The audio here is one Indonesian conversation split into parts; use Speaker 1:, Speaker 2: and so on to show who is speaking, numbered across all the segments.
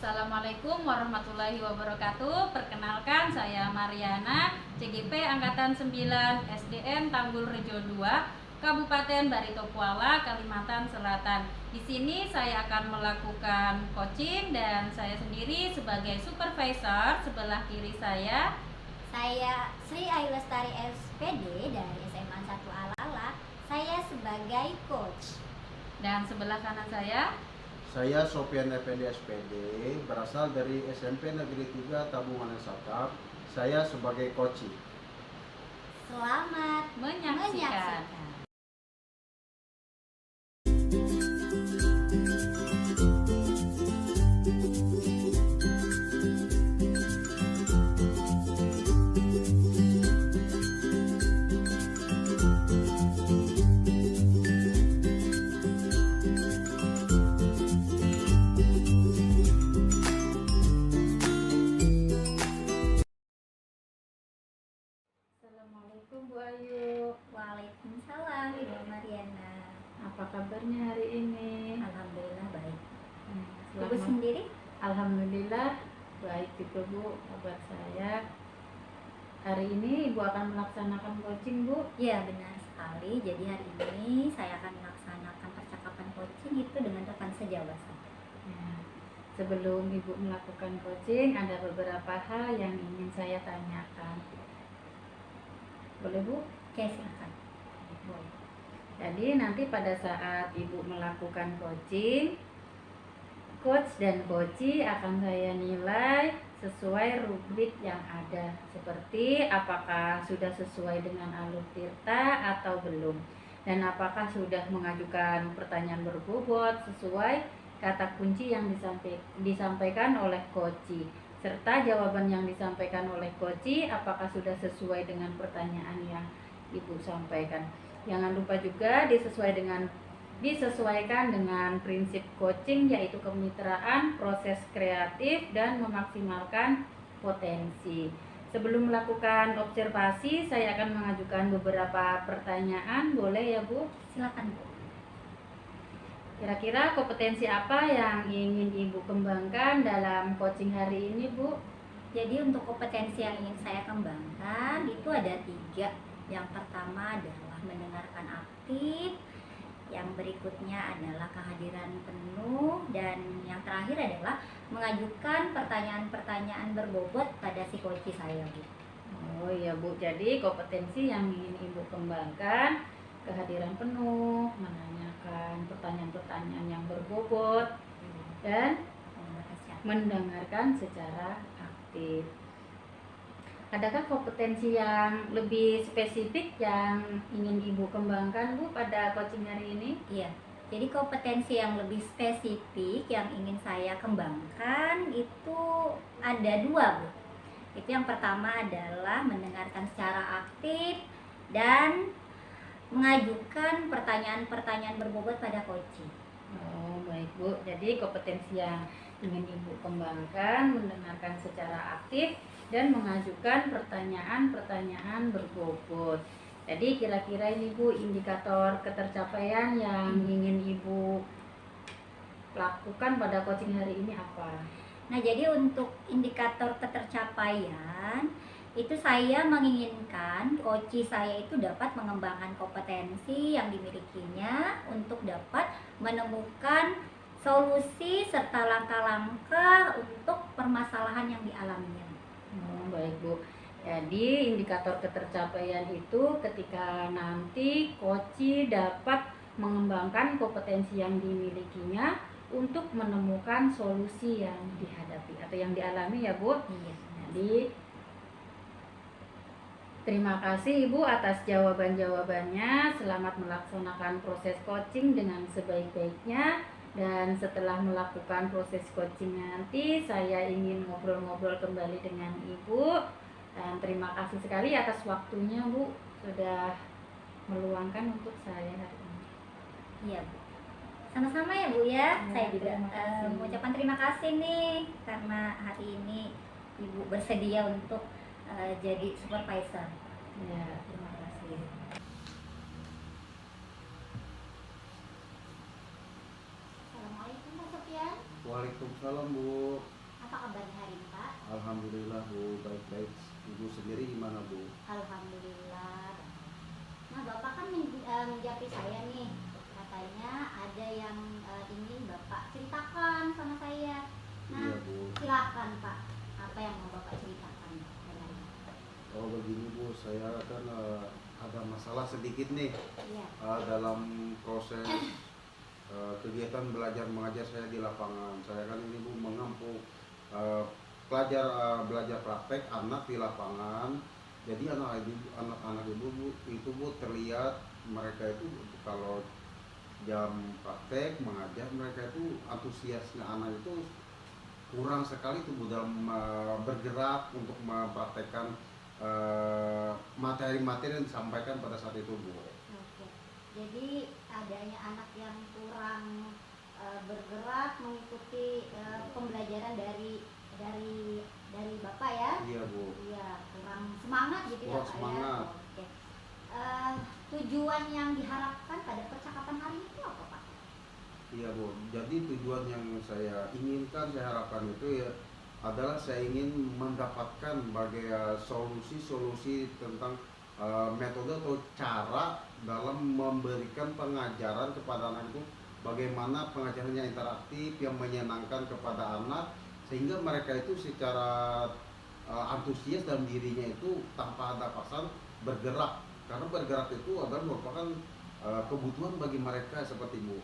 Speaker 1: Assalamualaikum warahmatullahi wabarakatuh. Perkenalkan, saya Mariana, CGP Angkatan 9 SDN Tanggul Rejo 2, Kabupaten Barito Kuala, Kalimantan Selatan. Di sini saya akan melakukan coaching dan saya sendiri sebagai supervisor. Sebelah kiri saya
Speaker 2: Sri Ailestari SPD dari SMA 1 Alala. Saya sebagai coach.
Speaker 1: Dan sebelah kanan
Speaker 3: saya Sofian Effendi SPD, berasal dari SMP Negeri 3 Tabungan Sakap. Saya sebagai coach.
Speaker 2: Selamat menyaksikan.
Speaker 1: Assalamualaikum Bu Ayu.
Speaker 2: Waalaikumsalam Ibu Mariana.
Speaker 1: Apa kabarnya hari ini?
Speaker 2: Alhamdulillah baik. Ibu
Speaker 1: Selamat.
Speaker 2: sendiri?
Speaker 1: Alhamdulillah baik juga Bu, kabar saya. Hari ini Ibu akan melaksanakan coaching Bu?
Speaker 2: Ya, benar sekali. Jadi hari ini saya akan melaksanakan percakapan coaching itu dengan rekan sejawat saya.
Speaker 1: Ya. Sebelum Ibu melakukan coaching, ada beberapa hal yang ingin saya tanyakan. Boleh Bu?
Speaker 2: Oke, silakan.
Speaker 1: Boleh. Jadi nanti pada saat Ibu melakukan coaching, coach dan coachee akan saya nilai sesuai rubrik yang ada, seperti apakah sudah sesuai dengan alur tirta atau belum, dan apakah sudah mengajukan pertanyaan berbobot sesuai kata kunci yang disampaikan oleh coachee, serta jawaban yang disampaikan oleh coachee apakah sudah sesuai dengan pertanyaan yang Ibu sampaikan. Jangan lupa juga disesuaikan dengan prinsip coaching, yaitu kemitraan, proses kreatif, dan memaksimalkan potensi. Sebelum melakukan observasi, saya akan mengajukan beberapa pertanyaan. Boleh ya Bu?
Speaker 2: Silakan Bu.
Speaker 1: Kira-kira kompetensi apa yang ingin Ibu kembangkan dalam coaching hari ini Bu?
Speaker 2: Jadi untuk kompetensi yang ingin saya kembangkan itu ada 3. Yang pertama adalah mendengarkan aktif, yang berikutnya adalah kehadiran penuh, dan yang terakhir adalah mengajukan pertanyaan-pertanyaan berbobot pada si coach saya Bu.
Speaker 1: Oh iya Bu, jadi kompetensi yang ingin Ibu kembangkan, kehadiran penuh, menanyakan pertanyaan-pertanyaan yang berbobot, dan mendengarkan secara aktif. Adakah kompetensi yang lebih spesifik yang ingin Ibu kembangkan Bu pada coaching hari ini?
Speaker 2: Iya, jadi kompetensi yang lebih spesifik yang ingin saya kembangkan itu ada 2 Bu. Itu yang pertama adalah mendengarkan secara aktif dan mengajukan pertanyaan-pertanyaan berbobot pada coaching.
Speaker 1: Oh baik Bu, jadi kompetensi yang ingin Ibu kembangkan mendengarkan secara aktif dan mengajukan pertanyaan-pertanyaan berbobot. Jadi kira-kira ini Bu, indikator ketercapaian yang ingin Ibu lakukan pada coaching hari ini apa?
Speaker 2: Nah, jadi untuk indikator ketercapaian itu saya menginginkan coach saya itu dapat mengembangkan kompetensi yang dimilikinya untuk dapat menemukan solusi serta langkah-langkah untuk permasalahan yang dialaminya.
Speaker 1: Baik Bu, jadi indikator ketercapaian itu ketika nanti coach dapat mengembangkan kompetensi yang dimilikinya untuk menemukan solusi yang dihadapi atau yang dialami ya Bu.
Speaker 2: Iya.
Speaker 1: Jadi terima kasih Ibu atas jawaban-jawabannya. Selamat melaksanakan proses coaching dengan sebaik-baiknya. Dan setelah melakukan proses coaching nanti, saya ingin ngobrol-ngobrol kembali dengan Ibu. Dan terima kasih sekali atas waktunya Bu, sudah meluangkan untuk saya hari ini.
Speaker 2: Iya Bu. Sama-sama ya Bu ya. Saya juga mengucapkan terima kasih nih karena hari ini Ibu bersedia untuk jadi supervisor.
Speaker 1: Ya, terima kasih.
Speaker 2: Assalamualaikum Pak Sofian.
Speaker 3: Waalaikumsalam Bu.
Speaker 2: apa kabarnya hari ini Pak?
Speaker 3: Alhamdulillah Bu, baik-baik. Ibu sendiri gimana Bu?
Speaker 2: Alhamdulillah. Nah Bapak kan menjawab saya nih, katanya ada yang ingin Bapak ceritakan sama saya. Nah
Speaker 3: Iya Bu.
Speaker 2: silakan Pak, apa yang mau Bapak ceritakan?
Speaker 3: Oh begini Bu, saya kan ada masalah sedikit nih
Speaker 2: Iya.
Speaker 3: dalam proses kegiatan belajar mengajar saya di lapangan. Saya kan ini Bu mengampu pelajar belajar praktek anak di lapangan. Jadi anak-anak ibu Bu, itu Bu terlihat mereka itu kalau jam praktek mengajar mereka itu antusiasnya anak itu kurang sekali tuh Bu dalam bergerak untuk mempraktekkan materi-materi yang disampaikan pada saat itu Bu.
Speaker 2: Oke. Jadi adanya anak yang kurang bergerak mengikuti pembelajaran dari Bapak ya?
Speaker 3: Iya Bu.
Speaker 2: Iya, kurang semangat gitu ya
Speaker 3: Kurang
Speaker 2: Pak
Speaker 3: semangat.
Speaker 2: ya. Oke. Tujuan yang diharapkan pada percakapan hari ini itu apa Pak?
Speaker 3: Iya Bu, jadi tujuan yang saya inginkan, saya harapkan itu ya adalah saya ingin mendapatkan solusi-solusi tentang metode atau cara dalam memberikan pengajaran kepada anak itu, bagaimana pengajarannya interaktif yang menyenangkan kepada anak sehingga mereka itu secara antusias dalam dirinya itu tanpa ada paksaan bergerak, karena bergerak itu adalah merupakan kebutuhan bagi mereka seperti Bu.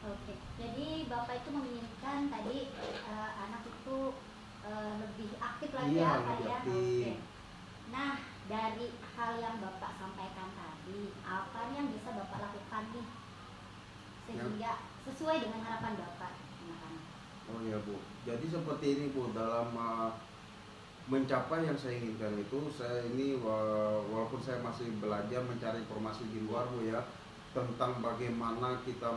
Speaker 2: Oke. Jadi Bapak itu menginginkan tadi anak itu lebih aktif lagi
Speaker 3: Iya,
Speaker 2: ya Pak
Speaker 3: lebih
Speaker 2: ya.
Speaker 3: aktif.
Speaker 2: Oke. Nah, dari hal yang Bapak sampaikan tadi, apa nih yang bisa Bapak lakukan nih sehingga sesuai dengan harapan Bapak? Anak-anak?
Speaker 3: Oh iya Bu, jadi seperti ini Bu, dalam mencapai yang saya inginkan itu, saya ini walaupun saya masih belajar mencari informasi di luar Bu ya, tentang bagaimana kita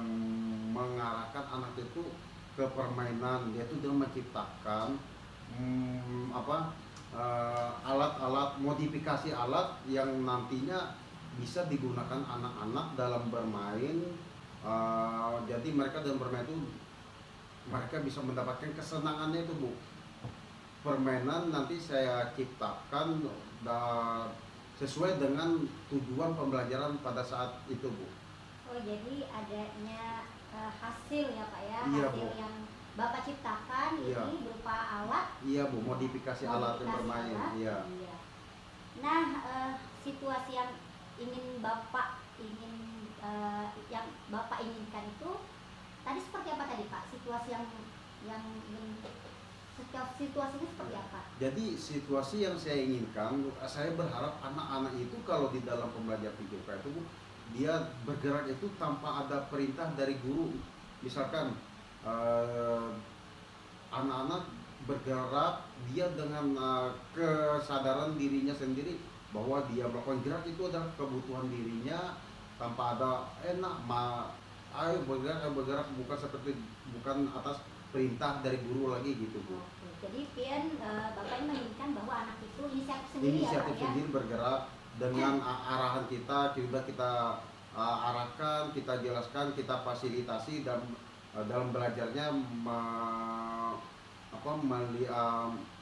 Speaker 3: mengarahkan anak itu ke permainan, yaitu dengan menciptakan alat-alat, modifikasi alat yang nantinya bisa digunakan anak-anak dalam bermain. Jadi mereka dalam bermain itu mereka bisa mendapatkan kesenangannya itu Bu. Permainan nanti saya ciptakan sesuai dengan tujuan pembelajaran pada saat itu Bu.
Speaker 2: Oh, jadi adanya hasil ya Pak ya,
Speaker 3: Iya,
Speaker 2: hasil
Speaker 3: Bu.
Speaker 2: yang Bapak ciptakan
Speaker 3: Iya.
Speaker 2: ini berupa alat.
Speaker 3: Iya Bu, modifikasi alat yang bermain.
Speaker 2: alat.
Speaker 3: Iya.
Speaker 2: Iya. Nah, situasi yang yang Bapak inginkan itu tadi seperti apa tadi Pak? Situasinya seperti apa?
Speaker 3: Jadi situasi yang saya inginkan, saya berharap anak-anak itu kalau di dalam pembelajaran PJK itu Bu, dia bergerak itu tanpa ada perintah dari guru. Misalkan anak-anak bergerak dia dengan kesadaran dirinya sendiri bahwa dia melakukan gerak itu adalah kebutuhan dirinya tanpa ada ayo bergerak bukan atas perintah dari guru lagi gitu Bu.
Speaker 2: Oke, jadi Pian Bapak ini menginginkan bahwa anak itu inisiatif sendiri
Speaker 3: Inisiatif
Speaker 2: ya Pak ya?
Speaker 3: sendiri bergerak dengan arahan kita arahkan, kita jelaskan, kita fasilitasi dalam belajarnya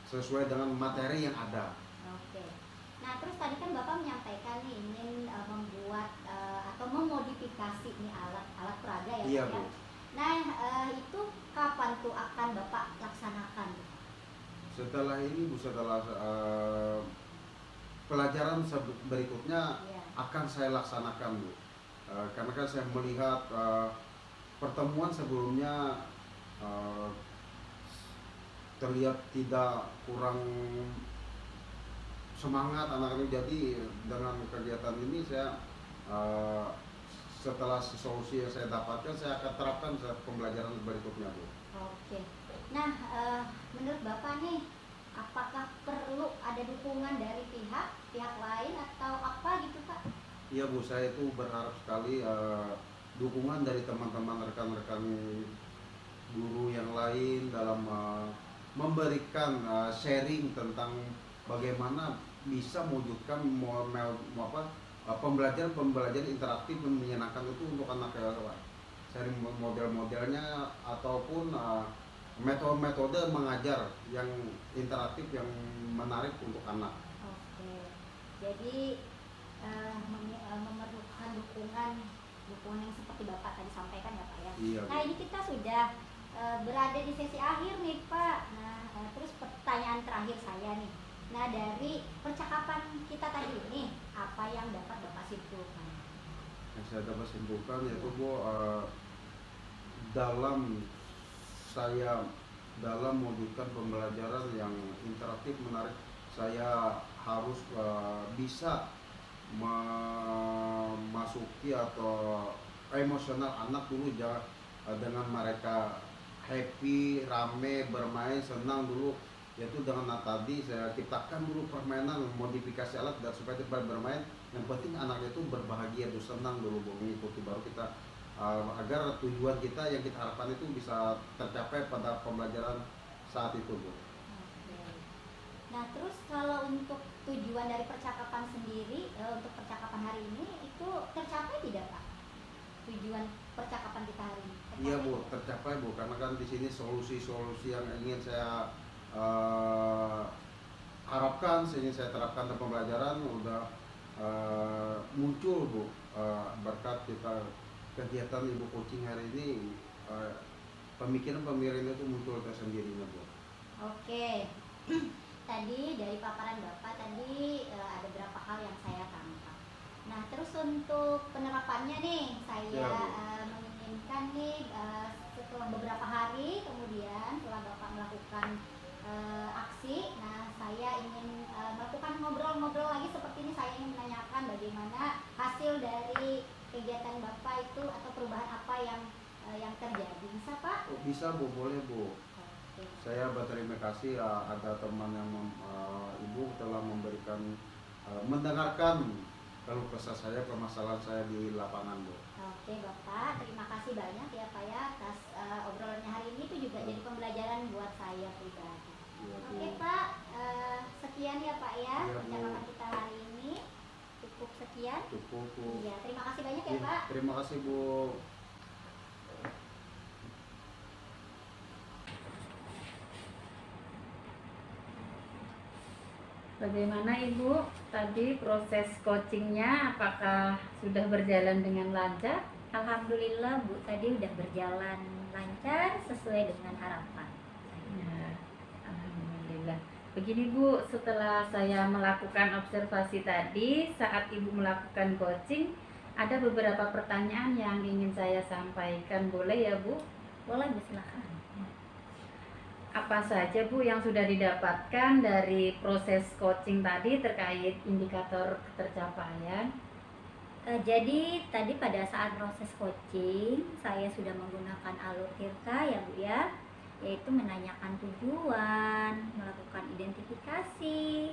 Speaker 3: sesuai dengan materi yang ada.
Speaker 2: Oke. Nah, terus tadi kan Bapak menyampaikan nih ingin membuat atau memodifikasi nih alat peraga ya
Speaker 3: Iya
Speaker 2: Pak ya.
Speaker 3: Bu.
Speaker 2: Nah, itu kapan tuh akan Bapak laksanakan?
Speaker 3: Setelah ini Bu, setelah pelajaran berikutnya
Speaker 2: Iya.
Speaker 3: akan saya laksanakan Bu. Karena kan saya melihat pertemuan sebelumnya terlihat tidak kurang semangat anak-anak, jadi dengan kegiatan ini saya setelah solusi yang saya dapatkan saya akan terapkan saat pembelajaran berikutnya Bu.
Speaker 2: Oke. Nah, menurut Bapak nih, apakah perlu ada dukungan dari pihak lain atau apa gitu Pak?
Speaker 3: Iya Bu, saya itu berharap sekali dukungan dari teman-teman rekan-rekan guru yang lain dalam memberikan sharing tentang bagaimana bisa mewujudkan pembelajaran interaktif dan menyenangkan itu untuk anak ya Pak. Sharing model-modelnya ataupun metode mengajar yang interaktif, yang menarik untuk anak.
Speaker 2: Oke, jadi memerlukan dukungan yang seperti Bapak tadi sampaikan ya Pak ya.
Speaker 3: Iya,
Speaker 2: Nah
Speaker 3: Bu.
Speaker 2: ini kita sudah berada di sesi akhir nih Pak. Nah terus pertanyaan terakhir saya nih. Nah dari percakapan kita tadi ini apa yang dapat Bapak simpulkan?
Speaker 3: Yang saya dapat simpulkan yaitu Bu, dalam mewujudkan pembelajaran yang interaktif menarik, saya harus bisa memasuki atau emosional anak dulu, dengan mereka happy, rame, bermain, senang dulu, yaitu dengan tadi saya ciptakan dulu permainan, modifikasi alat dan supaya cepat bermain. Yang penting anaknya itu berbahagia, itu senang dulu, mengikuti, baru kita agar tujuan kita yang kita harapkan itu bisa tercapai pada pembelajaran saat itu, Bu.
Speaker 2: Oke. Nah terus kalau untuk tujuan dari percakapan sendiri, untuk percakapan hari ini itu tercapai tidak Pak? Tujuan percakapan kita hari ini?
Speaker 3: Iya Bu, tercapai Bu, karena kan di sini solusi-solusi yang ingin saya harapkan, ingin saya terapkan dalam pembelajaran udah muncul Bu, berkat kita kegiatan Ibu Coaching hari ini, pemikiran-pemikiran itu muncul tersendirinya Bu.
Speaker 2: Oke. Tadi dari paparan Bapak tadi ada beberapa hal yang saya tangkap. Nah, terus untuk penerapannya nih, saya
Speaker 3: Ya, Bu.
Speaker 2: menginginkan nih setelah beberapa hari kemudian setelah Bapak melakukan aksi, nah saya ingin melakukan ngobrol-ngobrol lagi seperti ini. Saya ingin menanyakan bagaimana hasil dari kegiatan Bapak itu atau perubahan apa yang terjadi. Bisa Pak?
Speaker 3: Oh, bisa Bu, boleh Bu.
Speaker 2: Oke.
Speaker 3: Saya berterima kasih ada teman yang Ibu telah memberikan, mendengarkan keluh kesah saya, permasalahan saya di lapangan Bu.
Speaker 2: Oke Bapak, terima kasih banyak ya Pak ya atas obrolannya hari ini, itu juga jadi pembelajaran buat saya pribadi.
Speaker 3: Iya, Bu.
Speaker 2: Oke Pak, sekian ya Pak ya
Speaker 3: Iya, Bu.
Speaker 2: percakapan kita hari ini. Cukup sekian.
Speaker 3: Cukup Bu.
Speaker 2: Iya, terima kasih banyak ya
Speaker 3: Iya,
Speaker 2: Pak.
Speaker 3: terima kasih Bu.
Speaker 1: Bagaimana Ibu tadi proses coachingnya, apakah sudah berjalan dengan lancar?
Speaker 2: Alhamdulillah Bu, tadi udah berjalan lancar sesuai dengan harapan.
Speaker 1: Ya, alhamdulillah. Begini Bu, setelah saya melakukan observasi tadi, saat Ibu melakukan coaching, ada beberapa pertanyaan yang ingin saya sampaikan, boleh ya Bu?
Speaker 2: Boleh Bu, silakan.
Speaker 1: Apa saja Bu yang sudah didapatkan dari proses coaching tadi terkait indikator ketercapaian?
Speaker 2: Jadi tadi pada saat proses coaching saya sudah menggunakan alur tirta ya Bu ya, yaitu menanyakan tujuan, melakukan identifikasi,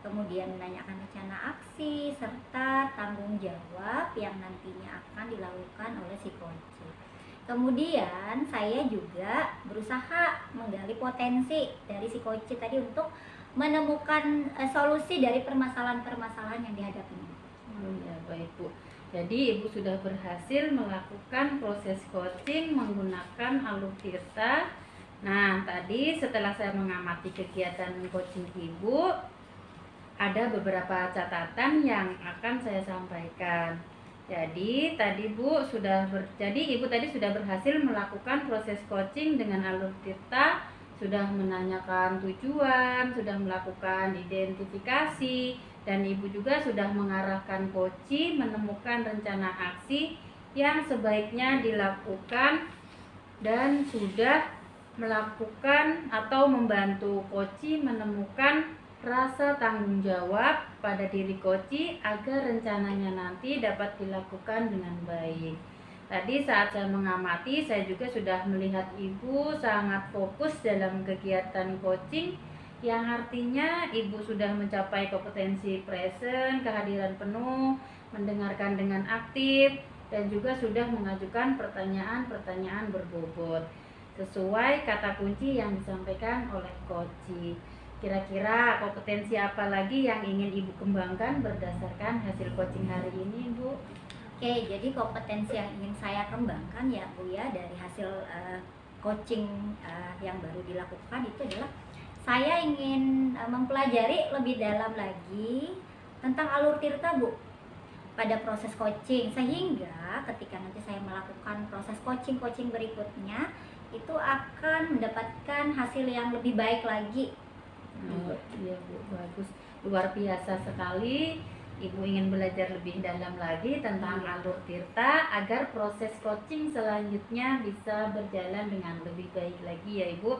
Speaker 2: kemudian menanyakan rencana aksi, serta tanggung jawab yang nantinya akan dilakukan oleh si coaching. Kemudian saya juga berusaha menggali potensi dari si coaching tadi untuk menemukan solusi dari permasalahan-permasalahan yang dihadapinya.
Speaker 1: Ya, baik Bu. Jadi Ibu sudah berhasil melakukan proses coaching menggunakan alur tirta. Nah, tadi setelah saya mengamati kegiatan coaching Ibu, ada beberapa catatan yang akan saya sampaikan. Jadi Ibu tadi sudah berhasil melakukan proses coaching dengan alur tirta, sudah menanyakan tujuan, sudah melakukan identifikasi, dan Ibu juga sudah mengarahkan coaching menemukan rencana aksi yang sebaiknya dilakukan, dan sudah melakukan atau membantu coaching menemukan rasa tanggung jawab pada diri coaching agar rencananya nanti dapat dilakukan dengan baik. Tadi saat saya mengamati, saya juga sudah melihat Ibu sangat fokus dalam kegiatan coaching, yang artinya Ibu sudah mencapai kompetensi present, kehadiran penuh, mendengarkan dengan aktif, dan juga sudah mengajukan pertanyaan-pertanyaan berbobot sesuai kata kunci yang disampaikan oleh coaching. Kira-kira kompetensi apa lagi yang ingin Ibu kembangkan berdasarkan hasil coaching hari ini, Bu?
Speaker 2: Oke, jadi kompetensi yang ingin saya kembangkan ya Bu ya dari hasil coaching yang baru dilakukan itu adalah saya ingin mempelajari lebih dalam lagi tentang alur tirta, Bu, pada proses coaching, sehingga ketika nanti saya melakukan proses coaching berikutnya itu akan mendapatkan hasil yang lebih baik lagi.
Speaker 1: Iya Bu, bagus, luar biasa sekali. Ibu ingin belajar lebih dalam lagi tentang alur tirta agar proses coaching selanjutnya bisa berjalan dengan lebih baik lagi ya Ibu.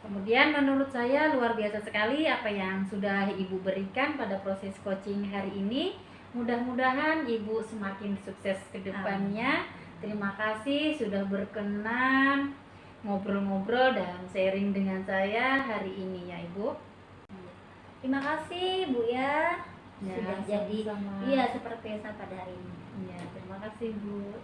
Speaker 1: Kemudian menurut saya luar biasa sekali apa yang sudah Ibu berikan pada proses coaching hari ini. Mudah-mudahan Ibu semakin sukses ke depannya. Terima kasih sudah berkenan ngobrol-ngobrol dan sharing dengan saya hari ini ya Ibu.
Speaker 2: Terima kasih Bu ya,
Speaker 1: Ya,
Speaker 2: sudah jadi
Speaker 1: sama-sama.
Speaker 2: iya seperti biasa pada hari ini.
Speaker 1: Ya, terima kasih Bu.